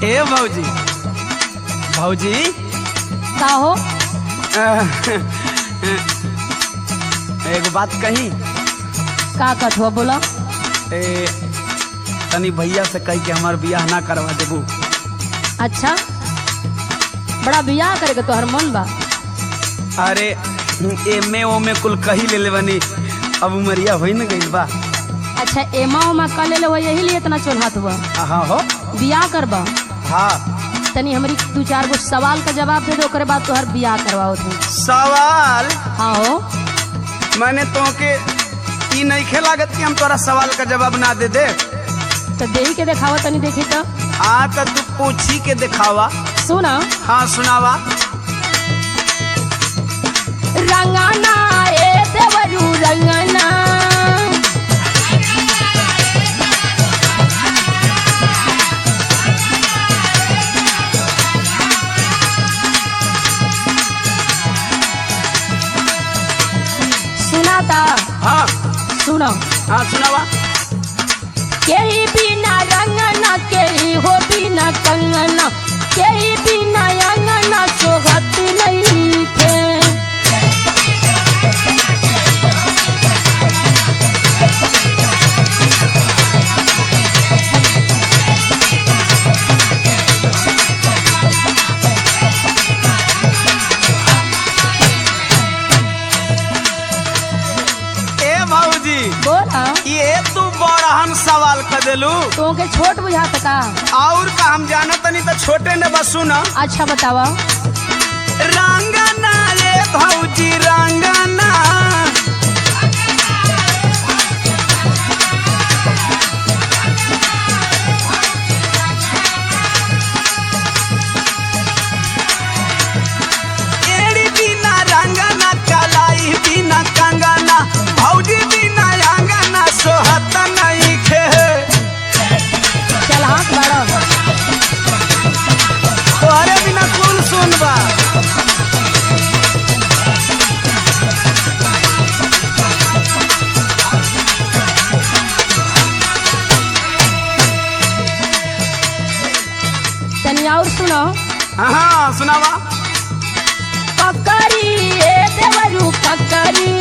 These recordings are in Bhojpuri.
ए भौजी भौजी का हो? एगो बात कही। का कथुआ बोला? तनी भैया से कही के हमार बियाह ना करवा देबू। अच्छा, बड़ा बियाह करे के तोहर मन बा? अरे एमे ओमे कुल कही ले लेवनी, अब उमरिया होई न गइल बा। अच्छा, एमा उमा कर ले हो, यही लिए इतना चोलहात हुआ। हाँ हो बियाह करबा? हाँ। तनी हमारी 2-4 गो सवाल का जवाब दे दो, ओकरे बाद तोहर बियाह करवाओ थे। सवाल? हाँ हो। मैंने तो के ई नहीं खेलागत कि हम तोरा सवाल का जवाब ना दे दे। तो देही के दिखावा, तनी देखी तो। हाँ तो तू पूछी के दिखावा। सुना। हाँ सुनावा। रंगाना ए देवरू रंगाना, सुनाता? हाँ सुनो। हाँ सुनावा। केही बिना रंगना, केही हो बिना कंगना, केही बिना अंगना सोहत नहीं थे। बोला। ये तू बड़हन सवाल कर देलू। तो के छोट बुझात का? और का हम जाना तनी तो छोटे ने बस सुना। अच्छा बतावा। रंगना ये भौजी रंगना, एड़ी बिना रंगना, कलाई बिना कंगना, भौजी बिना अंगना सोहत नहीं खे। चल हाथ बाड़ा। तोहरे बिना कौन सुनबा। तनी और सुनो। हाँ सुनावा। ककरी ए देवरू ककरी,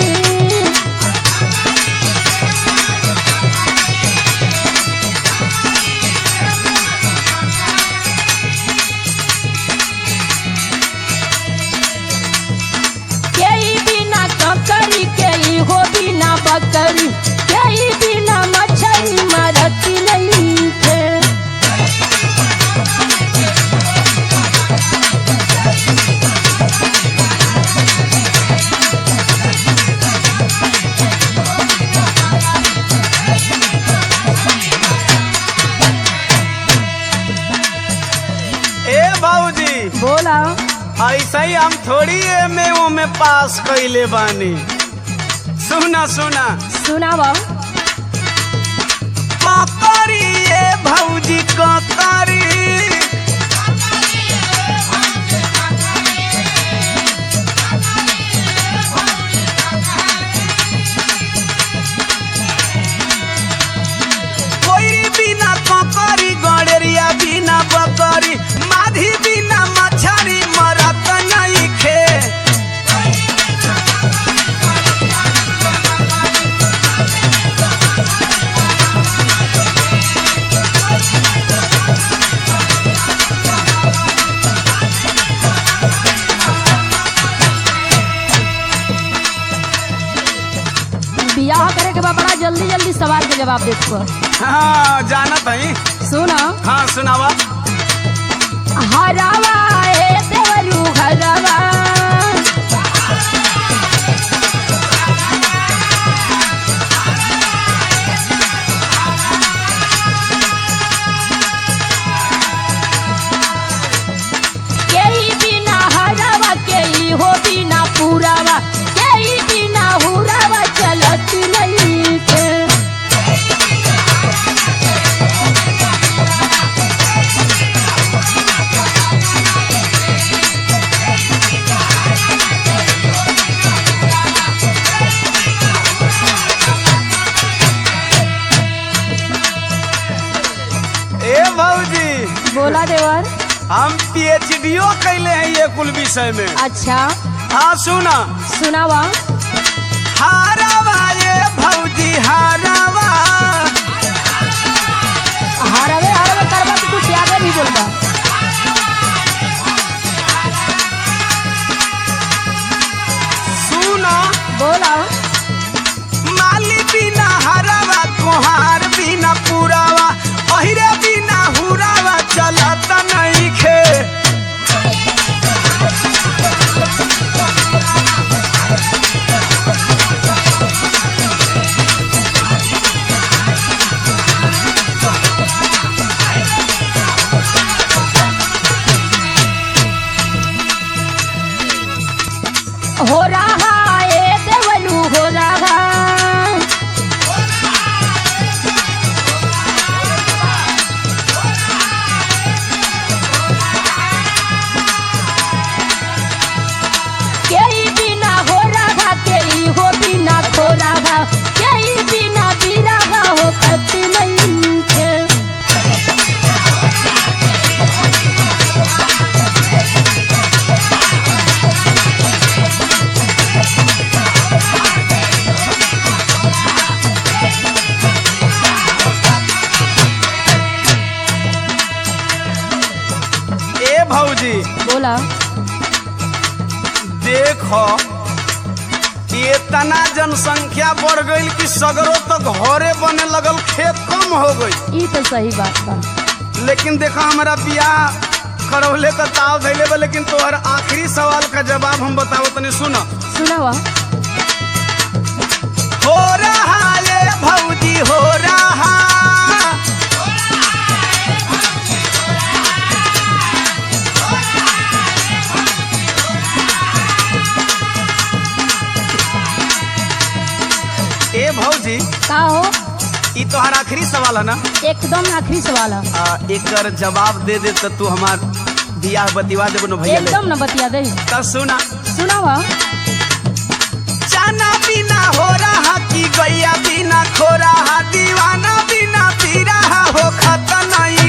केही बिना ककरी, केही हो बिना बकरी, केही बिना मछली मरती नहीं थे। बोला। ऐसा ही हम थोड़ी एमए में पास कैले बानी। सुना सुना सुनावा। ककरी ये भौजी ककरी, कोई बिना ककरी, गड़ेरिया बिना बकरी, माधी बिना मछरी मरत नहीं खे। बियाह करे के बाद बड़ा जल्दी जल्दी सवाल के जवाब देते। हाँ जानत है। सुना। हाँ सुनावा। हरावा ए देवरू हरावा, केही बिना हरावा, केही हो बिना पुरावा, केही बिना हुरावा चलत नहीं थे। बोला देवर। हम PhD कैले हैं ये कुल विषय में। अच्छा हाँ सुना। सुनावा। हारावा ये भौजी हारावा। हरवे हरवे करवा तो कुछ आगे भी बोलबा। सुना। बोला। माली बिना हरावा कुहार बिना पुरावा अहिरे बिना हुरावा चलत नहीं खे। हो रहा ए देवलू हो रहा। केई बिना हो रहा केई हो बिना खो रहा केई बिना भी रहा हो कति नहीं थे। ए भौजी बोला। देखो इतना जनसंख्या बढ़ गई कि सगरों तक घरे बने लगल खेत कम हो गई। ये तो सही बात बा। लेकिन देखो हमारा बियाह करौले का ताव धैले बा। लेकिन तोहर आखिरी सवाल का जवाब हम बताओ तनी सुनो। सुनावा। हो रहा ये भौजी हो रहा। ए भौजी का हो? ई तोहर आखिरी सवाल है ना? एकदम आखिरी सवाल है। एकर जवाब दे दे तो तू हमार बियाह बतिवा देबो न भैया। एकदम न बतिया दे। तो सुना। सुनावा। जाना बिना हो रहा कि गैया बिना खो रहा दीवाना बिना पी रहा हो खत नहीं